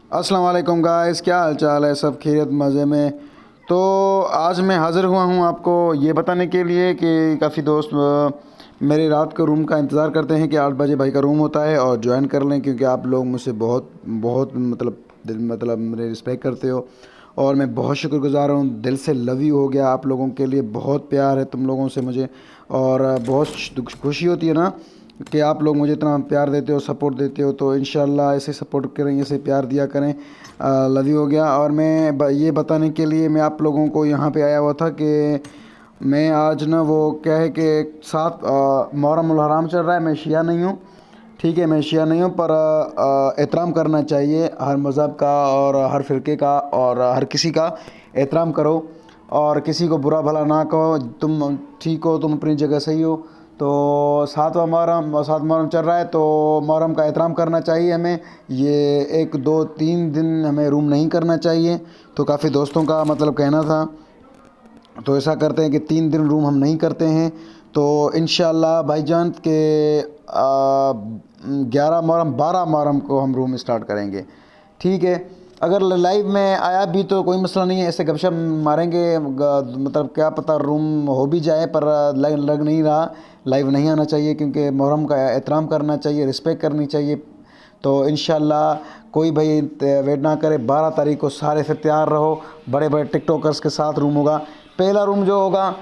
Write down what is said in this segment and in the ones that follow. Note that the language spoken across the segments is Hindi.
अस्सलाम वालेकुम गाइस, क्या हाल चाल है? सब खैरियत मज़े में। तो आज मैं हाज़िर हुआ हूँ आपको ये बताने के लिए कि काफ़ी दोस्त मेरे रात को रूम का इंतज़ार करते हैं कि 8 बजे भाई का रूम होता है और ज्वाइन कर लें, क्योंकि आप लोग मुझसे बहुत बहुत मतलब मेरे रिस्पेक्ट करते हो और मैं बहुत शुक्रगुज़ार हूँ। दिल से लव यू हो गया आप लोगों के लिए। बहुत प्यार है तुम लोगों से मुझे, और बहुत खुशी होती है ना कि आप लोग मुझे इतना प्यार देते हो, सपोर्ट देते हो। तो इंशाल्लाह ऐसे सपोर्ट करें, ऐसे प्यार दिया करें। लव यू हो गया। और मैं ये बताने के लिए मैं आप लोगों को यहाँ पे आया हुआ था कि मैं आज ना वो क्या है कि साथ मुहर्रम उल हराम चल रहा है। मैं शिया नहीं हूँ, ठीक है, मैं शिया नहीं हूँ, पर एहतराम करना चाहिए हर मज़हब का और हर फ़िरके का, और हर किसी का एहतराम करो और किसी को बुरा भला ना कहो। तुम ठीक हो, तुम अपनी जगह सही हो। तो सात मुहर्रम चल रहा है, तो मुहर्रम का एहतराम करना चाहिए हमें। ये 1 2 3 दिन हमें रूम नहीं करना चाहिए। तो काफ़ी दोस्तों का मतलब कहना था, तो ऐसा करते हैं कि 3 दिन रूम हम नहीं करते हैं। तो इंशाल्लाह भाईजान के 11 मुहर्रम 12 मुहर्रम को हम रूम स्टार्ट करेंगे, ठीक है। अगर लाइव में आया भी तो कोई मसला नहीं है, ऐसे गपशप मारेंगे। मतलब क्या पता रूम हो भी जाए, पर लग नहीं रहा। लाइव नहीं आना चाहिए, क्योंकि मुहर्रम का एहतराम करना चाहिए, रिस्पेक्ट करनी चाहिए। तो इंशाल्लाह कोई भाई वेट ना करे, 12 तारीख को सारे फिर तैयार रहो। बड़े बड़े टिकटॉकर्स के साथ रूम होगा। पहला रूम जो होगा,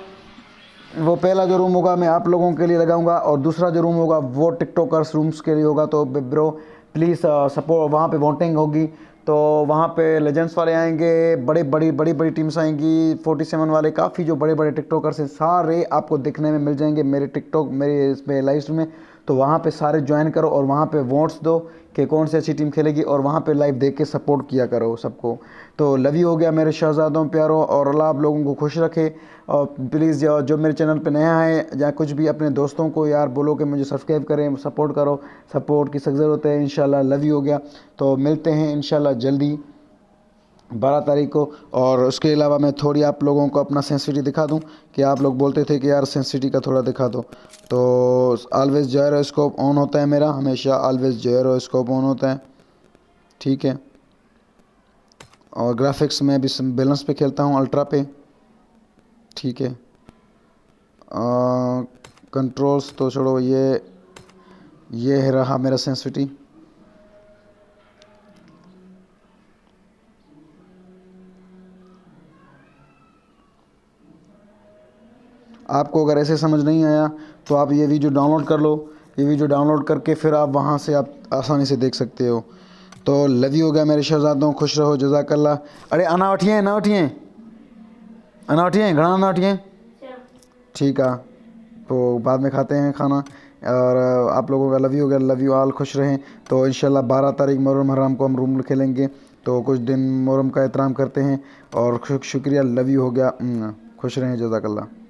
वो पहला जो रूम होगा मैं आप लोगों के लिए लगाऊंगा, और दूसरा जो रूम होगा वो टिकटॉकर्स रूम्स के लिए होगा। तो ब्रो प्लीज़ सपोर्ट, वहाँ पे वोटिंग होगी। तो वहाँ पे लेजेंड्स वाले आएंगे, बड़ी बड़ी टीम्स आएंगी, 47 वाले, काफ़ी जो बड़े बड़े टिकटॉकर्स हैं सारे आपको देखने में मिल जाएंगे मेरे इसमें लाइव स्ट्रीम में। तो वहाँ पे सारे ज्वाइन करो और वहाँ पे वोट्स दो कि कौन सी अच्छी टीम खेलेगी, और वहाँ पे लाइव देख के सपोर्ट किया करो सबको। तो लव यू हो गया मेरे शहजादों प्यारों, और अल्लाह आप लोगों को खुश रखे। और प्लीज़ जो मेरे चैनल पे नया है या कुछ भी, अपने दोस्तों को यार बोलो कि मुझे सब्सक्राइब करें, सपोर्ट करो। सपोर्ट की सख्त ज़रूरत है। इंशाल्लाह लव यू हो गया। तो मिलते हैं इंशाल्लाह जल्दी 12 तारीख को। और उसके अलावा मैं थोड़ी आप लोगों को अपना सेंसिटिविटी दिखा दूं, कि आप लोग बोलते थे कि यार सेंसिटिविटी का थोड़ा दिखा दो। तो ऑलवेज़ जायरोस्कोप ऑन होता है मेरा, हमेशा ऑलवेज़ जायरोस्कोप ऑन होता है, ठीक है। और ग्राफिक्स में भी बैलेंस पे खेलता हूँ, अल्ट्रा पे, ठीक है। कंट्रोल्स तो छोड़ो, ये है रहा मेरा सेंसिटिविटी। आपको अगर ऐसे समझ नहीं आया तो आप ये वीडियो डाउनलोड कर लो। ये वीडियो डाउनलोड करके फिर आप वहाँ से आप आसानी से देख सकते हो। तो लव यू हो गया मेरे शहजादों, खुश रहो, जज़ाकल्लाह। अरे अना उठिए, ना उठिए, अना उठिए, घना ना उठिए, ठीक है। तो बाद में खाते हैं खाना। और आप लोगों का लव यू हो गया, लव यू ऑल, खुश रहें। तो इंशाल्लाह 12 तारीख मुहर्रम हराम को हम रूम खेलेंगे। तो कुछ दिन मुहर्रम का एहतराम करते हैं, और शुक्रिया, लव यू हो गया, खुश रहें, जज़ाकल्लाह।